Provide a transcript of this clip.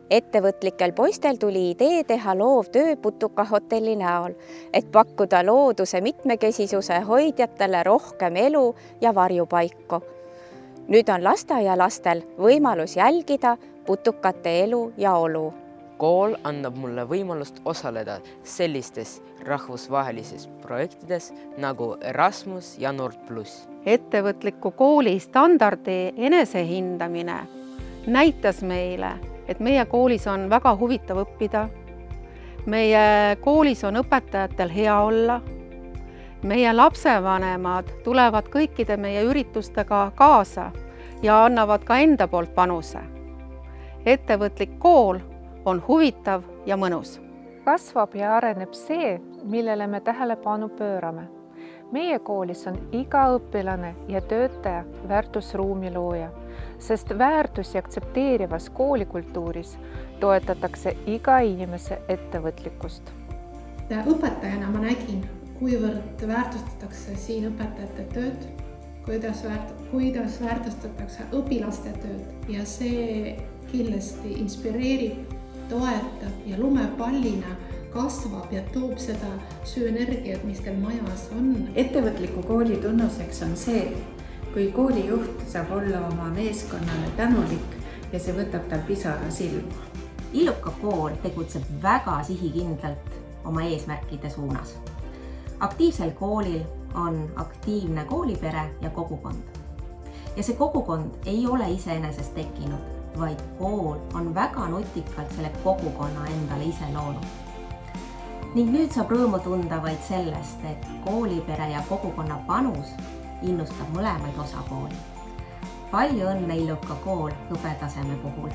Ettevõtlikel poistel tuli idee teha loovtöö putukahotelli näol, et pakkuda looduse mitmekesisuse hoidjatele rohkem elu ja varjupaiku. Nüüd on lasteaialastel võimalus jälgida putukate elu ja olu. Kool annab mulle võimalust osaleda sellistes rahvusvahelises projektides nagu Erasmus ja Nord+. Ettevõtliku kooli standardi enesehindamine näitas meile, et meie koolis on väga huvitav õppida. Meie koolis on õpetajatel hea olla. Meie lapsevanemad tulevad kõikide meie üritustega kaasa ja annavad ka enda poolt panuse. Ettevõtlik kool on huvitav ja mõnus. Kasvab ja areneb see, millele me tähelepanu pöörame. Meie koolis on iga õpilane ja töötaja väärtusruumi looja, sest väärtusi aktsepteerivas koolikultuuris toetatakse iga inimese ettevõtlikkust. Õpetajana ma nägin, kuivõrd väärtustatakse siin õpetajate tööd, kuidas väärtustatakse õpilaste tööd ja see kindlasti inspireerib, toetab ja lumepallina kasvab ja toob seda sünergiat, mis teil majas on. Ettevõtliku kooli tunnuseks on see, kui koolijuht saab olla oma meeskonnale tänulik ja see võtab tal pisara silma. Illuka kool tegutseb väga sihikindlalt oma eesmärkide suunas. Aktiivsel koolil on aktiivne koolipere ja kogukond. Ja see kogukond ei ole iseenesest tekkinud, vaid kool on väga nutikalt selle kogukonna endale ise loonud. Ning nüüd saab rõõmu tunda vaid sellest, et koolipere ja kogukonna panus innustab mõlemaid osapooli. Palju õnne Illuka kool õpetaseme puhul!